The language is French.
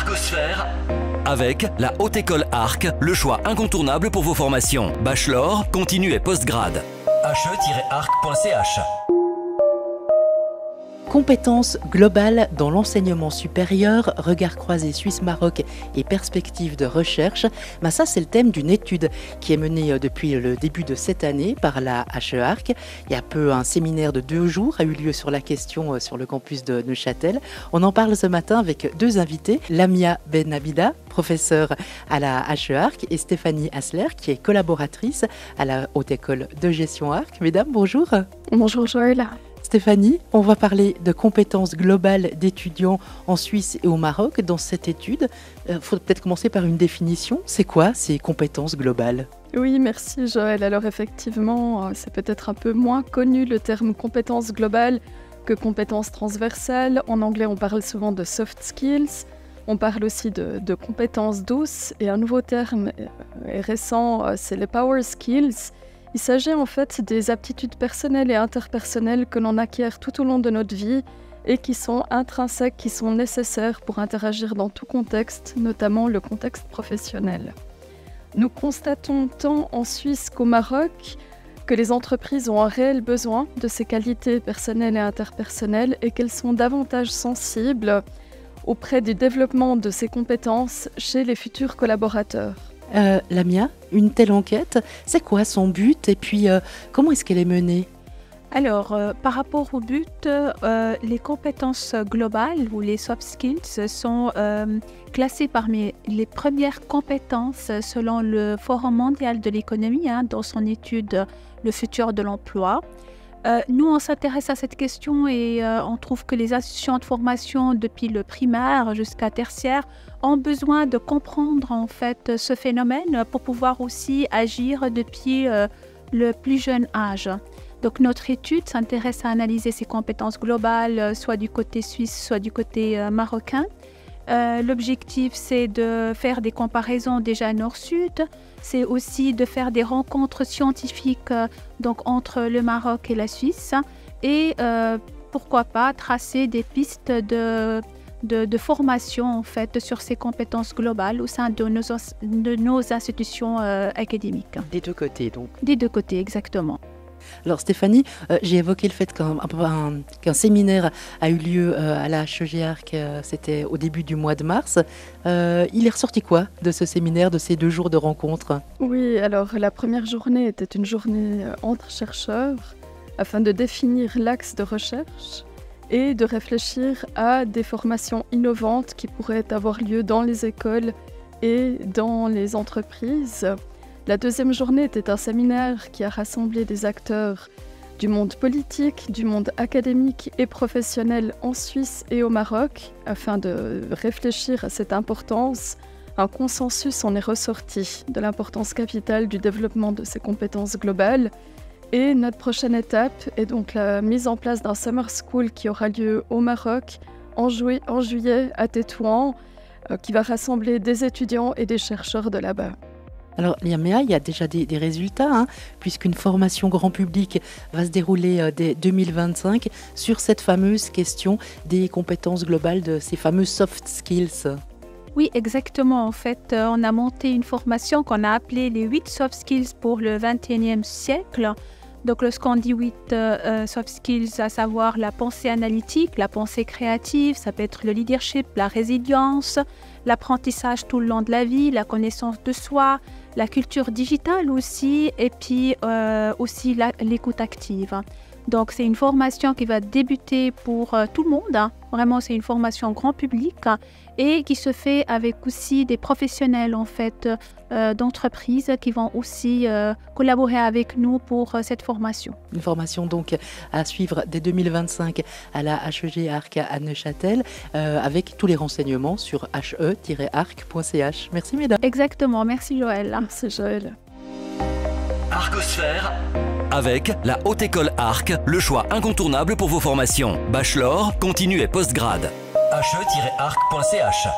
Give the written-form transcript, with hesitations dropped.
Arcosphère avec la Haute École Arc, le choix incontournable pour vos formations. Bachelor, continu et postgrad. he-arc.ch. Compétences globales dans l'enseignement supérieur, regard croisé Suisse-Maroc et perspectives de recherche. Ça, c'est le thème d'une étude qui est menée depuis le début de cette année par la HE-Arc. Il y a peu un séminaire de 2 jours a eu lieu sur la question sur le campus de Neuchâtel. On en parle ce matin avec 2 invités, Lamia Benabida, professeure à la HE-Arc, et Stéphanie Hassler, qui est collaboratrice à la Haute École de Gestion Arc. Mesdames, bonjour. Bonjour Joël. Stéphanie, on va parler de compétences globales d'étudiants en Suisse et au Maroc. Dans cette étude, il faut peut-être commencer par une définition. C'est quoi ces compétences globales ? Oui, merci Joël. Alors effectivement, c'est peut-être un peu moins connu le terme compétences globales que compétences transversales. En anglais, on parle souvent de soft skills. On parle aussi de compétences douces. Et un nouveau terme récent, c'est les power skills. Il s'agit en fait des aptitudes personnelles et interpersonnelles que l'on acquiert tout au long de notre vie et qui sont intrinsèques, qui sont nécessaires pour interagir dans tout contexte, notamment le contexte professionnel. Nous constatons tant en Suisse qu'au Maroc que les entreprises ont un réel besoin de ces qualités personnelles et interpersonnelles et qu'elles sont davantage sensibles auprès du développement de ces compétences chez les futurs collaborateurs. Lamia, une telle enquête, c'est quoi son but et puis comment est-ce qu'elle est menée ? Alors, par rapport au but, les compétences globales ou les soft skills sont classées parmi les premières compétences selon le Forum mondial de l'économie dans son étude « Le futur de l'emploi ». Nous, on s'intéresse à cette question et on trouve que les institutions de formation, depuis le primaire jusqu'à tertiaire, ont besoin de comprendre en fait ce phénomène pour pouvoir aussi agir depuis le plus jeune âge. Donc notre étude s'intéresse à analyser ces compétences globales, soit du côté suisse, soit du côté marocain. L'objectif, c'est de faire des comparaisons déjà nord-sud. C'est aussi de faire des rencontres scientifiques donc entre le Maroc et la Suisse. Et pourquoi pas tracer des pistes de formation en fait, sur ces compétences globales au sein de nos institutions académiques. Des 2 côtés donc. Des 2 côtés, exactement. Alors Stéphanie, j'ai évoqué le fait qu'un séminaire a eu lieu à la HEG-Arc, c'était au début du mois de mars. Il est ressorti quoi de ce séminaire, de ces 2 jours de rencontres ? Oui, alors la première journée était une journée entre chercheurs afin de définir l'axe de recherche et de réfléchir à des formations innovantes qui pourraient avoir lieu dans les écoles et dans les entreprises. La deuxième journée était un séminaire qui a rassemblé des acteurs du monde politique, du monde académique et professionnel en Suisse et au Maroc. Afin de réfléchir à cette importance, un consensus en est ressorti de l'importance capitale du développement de ces compétences globales. Et notre prochaine étape est donc la mise en place d'un summer school qui aura lieu au Maroc en juillet à Tétouan, qui va rassembler des étudiants et des chercheurs de là-bas. Alors, Lamia, il y a déjà des résultats, puisqu'une formation grand public va se dérouler dès 2025 sur cette fameuse question des compétences globales, de ces fameux soft skills. Oui, exactement. En fait, on a monté une formation qu'on a appelée les 8 soft skills pour le 21e siècle. Donc, lorsqu'on dit 8 soft skills, à savoir la pensée analytique, la pensée créative, ça peut être le leadership, la résilience, l'apprentissage tout le long de la vie, la connaissance de soi, la culture digitale aussi, et puis aussi l'écoute active. Donc, c'est une formation qui va débuter pour tout le monde. Vraiment, c'est une formation grand public et qui se fait avec aussi des professionnels en fait d'entreprises qui vont aussi collaborer avec nous pour cette formation. Une formation donc à suivre dès 2025 à la HEG-Arc à Neuchâtel avec tous les renseignements sur he-arc.ch. Merci mesdames. Exactement, merci Joël. Merci Joël. Arcosphère avec la Haute École Arc, le choix incontournable pour vos formations. Bachelor, continu et postgrad. he-arc.ch.